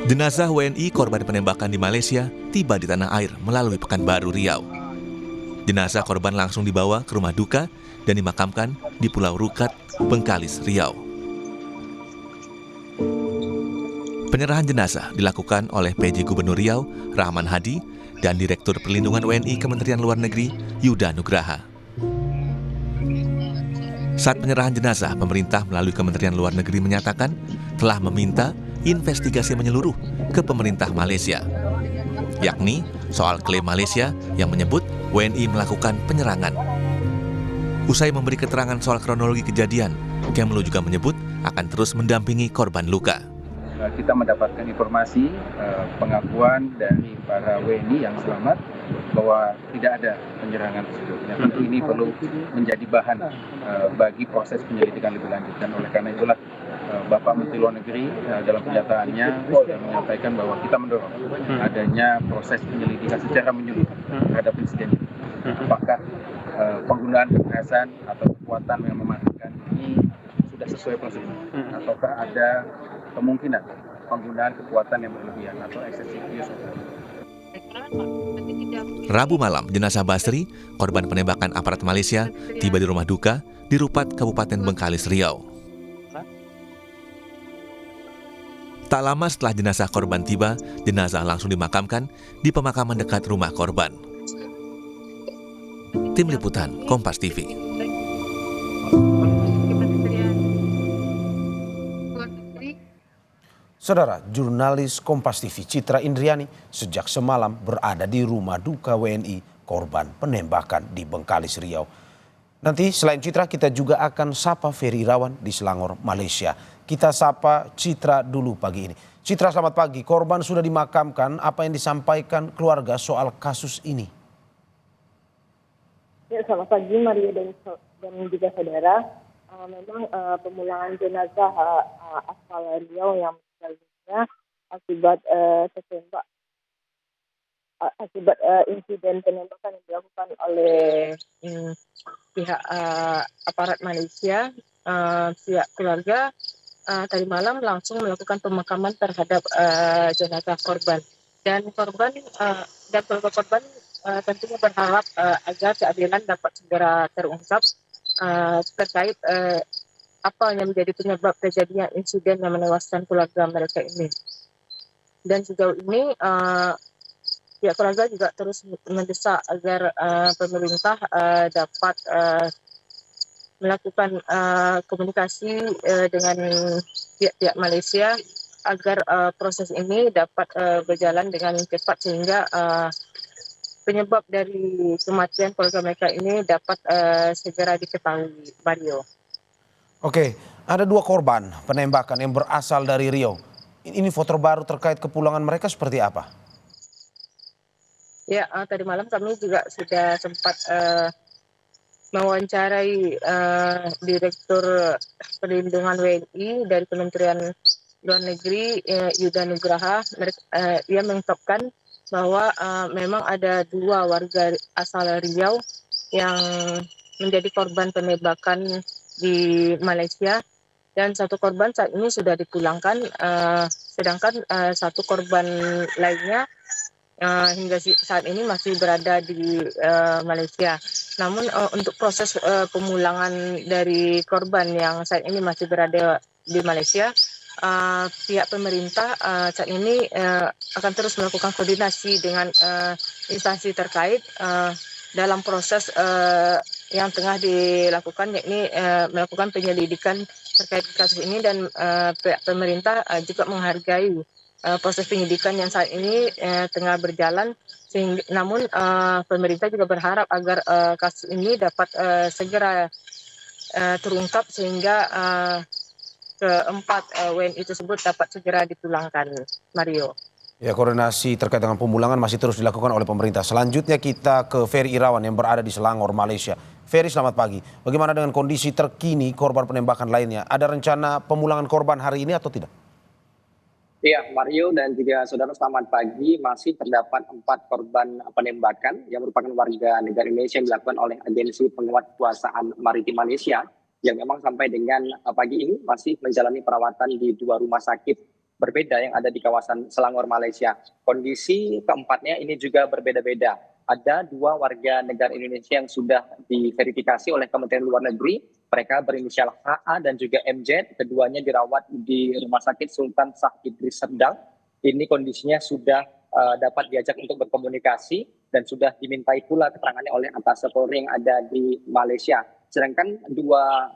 Jenazah WNI korban penembakan di Malaysia tiba di tanah air melalui Pekanbaru, Riau. Jenazah korban langsung dibawa ke rumah duka dan dimakamkan di Pulau Rukat, Bengkalis, Riau. Penyerahan jenazah dilakukan oleh PJ Gubernur Riau, Rahman Hadi, dan Direktur Perlindungan WNI Kementerian Luar Negeri, Yuda Nugraha. Saat penyerahan jenazah, pemerintah melalui Kementerian Luar Negeri menyatakan telah meminta investigasi menyeluruh ke pemerintah Malaysia, yakni soal klaim Malaysia yang menyebut WNI melakukan penyerangan. Usai memberi keterangan soal kronologi kejadian, Kemlu juga menyebut akan terus mendampingi korban luka. Kita mendapatkan informasi pengakuan dari para WNI yang selamat bahwa tidak ada penyerangan tersebut. Yang tentu ini perlu menjadi bahan bagi proses penyelidikan lebih lanjut. Dan oleh karena itulah Bapak Menteri Luar Negeri dalam pernyataannya sudah menyampaikan bahwa kita mendorong adanya proses penyelidikan secara menyeluruh terhadap insiden ini. Apakah penggunaan kekerasan atau kekuatan yang mematikan ini sudah sesuai prosedur, ataukah ada kemungkinan penggunaan kekuatan yang berlebihan atau excessive use of force. Rabu malam, jenazah Basri, korban penembakan aparat Malaysia, tiba di rumah duka di Rupat, Kabupaten Bengkalis, Riau. Tak lama setelah jenazah korban tiba, jenazah langsung dimakamkan di pemakaman dekat rumah korban. Tim Liputan, Kompas TV. Saudara, jurnalis Kompas TV Citra Indriani sejak semalam berada di rumah duka WNI korban penembakan di Bengkalis, Riau. Nanti selain Citra, kita juga akan sapa Ferry Irawan di Selangor, Malaysia. Kita sapa Citra dulu pagi ini. Citra, selamat pagi. Korban sudah dimakamkan. Apa yang disampaikan keluarga soal kasus ini? Ya, selamat pagi Maria dan juga saudara. Memang pemulangan jenazah asal Riau yang meninggal dunia akibat tertembak akibat insiden penembakan yang dilakukan oleh pihak aparat Malaysia, pihak keluarga tadi malam langsung melakukan pemakaman terhadap jenazah korban dan keluarga korban tentunya berharap agar keadilan dapat segera terungkap terkait apa yang menjadi penyebab terjadinya insiden yang menewaskan keluarga mereka ini. Dan sejauh ini pihak keluarga juga terus mendesak agar pemerintah dapat melakukan komunikasi dengan pihak Malaysia agar proses ini dapat berjalan dengan cepat sehingga penyebab dari kematian keluarga mereka ini dapat segera diketahui, Mario. Oke, ada 2 korban penembakan yang berasal dari Riau. Ini foto baru terkait kepulangan mereka seperti apa? Ya, tadi malam kami juga sudah sempat mewawancarai Direktur Perlindungan WNI dari Kementerian Luar Negeri, Yuda Nugraha. Ia mengungkapkan bahwa memang ada 2 warga asal Riau yang menjadi korban penembakan di Malaysia dan 1 korban saat ini sudah dipulangkan, sedangkan 1 korban lainnya hingga saat ini masih berada di Malaysia. Namun untuk proses pemulangan dari korban yang saat ini masih berada di Malaysia, pihak pemerintah saat ini akan terus melakukan koordinasi dengan instansi terkait dalam proses yang tengah dilakukan, yakni melakukan penyelidikan terkait kasus ini, dan pihak pemerintah juga menghargai proses penyidikan yang saat ini tengah berjalan. Namun pemerintah juga berharap agar kasus ini dapat segera terungkap sehingga keempat WNI tersebut dapat segera dipulangkan, Mario. Ya, koordinasi terkait dengan pemulangan masih terus dilakukan oleh pemerintah. Selanjutnya kita ke Ferry Irawan yang berada di Selangor, Malaysia. Ferry, selamat pagi. Bagaimana dengan kondisi terkini korban penembakan lainnya? Ada rencana pemulangan korban hari ini atau tidak? Iya, Mario dan juga saudara, selamat pagi. Masih terdapat 4 korban penembakan yang merupakan warga negara Indonesia yang dilakukan oleh Agensi Penguat Kekuasaan Maritim Malaysia yang memang sampai dengan pagi ini masih menjalani perawatan di 2 rumah sakit berbeda yang ada di kawasan Selangor, Malaysia. Kondisi keempatnya ini juga berbeda-beda. Ada 2 warga negara Indonesia yang sudah diverifikasi oleh Kementerian Luar Negeri. Mereka berinisial HA dan juga MZ. Keduanya dirawat di Rumah Sakit Sultan Shah Idris Serdang. Ini kondisinya sudah dapat diajak untuk berkomunikasi dan sudah dimintai pula keterangannya oleh atas Polri yang ada di Malaysia. Sedangkan 2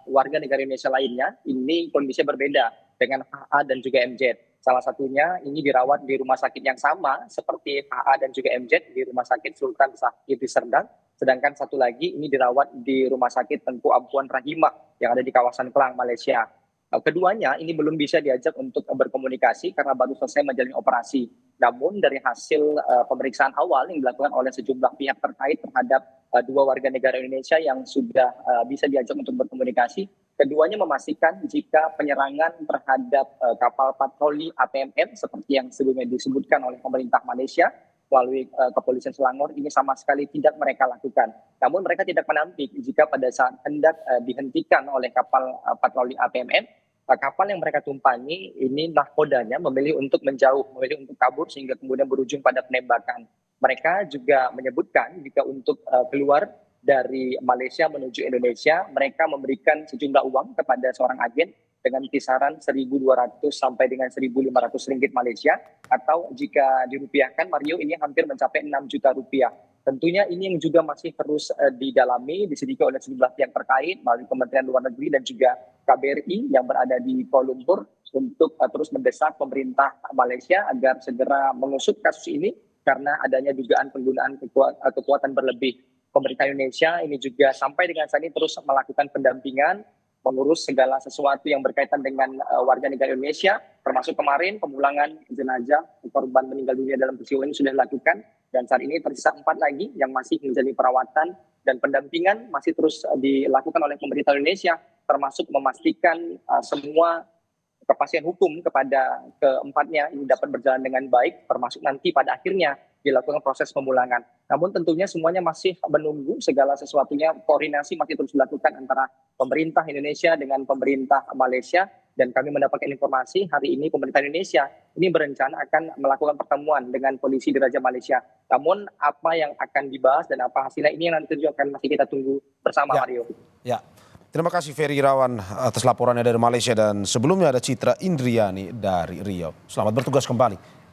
warga negara Indonesia lainnya ini kondisinya berbeda dengan HA dan juga MZ. Salah satunya ini dirawat di rumah sakit yang sama seperti HA dan juga MZ di Rumah Sakit Sultan Shah Idris Serdang. Sedangkan satu lagi ini dirawat di Rumah Sakit Tengku Ampuan Rahimah yang ada di kawasan Kelang, Malaysia. Keduanya ini belum bisa diajak untuk berkomunikasi karena baru selesai menjalani operasi. Namun dari hasil pemeriksaan awal yang dilakukan oleh sejumlah pihak terkait terhadap 2 warga negara Indonesia yang sudah bisa diajak untuk berkomunikasi, keduanya memastikan jika penyerangan terhadap kapal patroli APMM seperti yang sebelumnya disebutkan oleh pemerintah Malaysia melalui kepolisian Selangor ini sama sekali tidak mereka lakukan. Namun mereka tidak menampik jika pada saat hendak dihentikan oleh kapal patroli APMM, kapal yang mereka tumpangi ini nahkodanya memilih untuk menjauh, memilih untuk kabur sehingga kemudian berujung pada penembakan. Mereka juga menyebutkan jika untuk keluar dari Malaysia menuju Indonesia, mereka memberikan sejumlah uang kepada seorang agen dengan kisaran 1.200 sampai dengan 1.500 ringgit Malaysia, atau jika dirupiahkan Mario ini hampir mencapai 6 juta rupiah. Tentunya ini yang juga masih terus didalami, diselidiki oleh sejumlah pihak terkait melalui Kementerian Luar Negeri dan juga KBRI yang berada di Kuala Lumpur untuk terus mendesak pemerintah Malaysia agar segera mengusut kasus ini karena adanya dugaan penggunaan kekuatan berlebih. Pemerintah Indonesia ini juga sampai dengan saat ini terus melakukan pendampingan, mengurus segala sesuatu yang berkaitan dengan warga negara Indonesia, termasuk kemarin pemulangan jenazah korban meninggal dunia dalam peristiwa ini sudah dilakukan, dan saat ini tersisa 4 lagi yang masih menjalani perawatan dan pendampingan masih terus dilakukan oleh pemerintah Indonesia, termasuk memastikan semua kepastian hukum kepada keempatnya ini dapat berjalan dengan baik, termasuk nanti pada akhirnya dilakukan proses pemulangan. Namun tentunya semuanya masih menunggu segala sesuatunya, koordinasi masih terus dilakukan antara pemerintah Indonesia dengan pemerintah Malaysia, dan kami mendapatkan informasi hari ini pemerintah Indonesia ini berencana akan melakukan pertemuan dengan polisi di Raja Malaysia. Namun apa yang akan dibahas dan apa hasilnya ini yang nanti juga akan masih kita tunggu bersama, Mario. Ya. Terima kasih Ferry Irawan atas laporannya dari Malaysia, dan sebelumnya ada Citra Indriani dari Riau. Selamat bertugas kembali.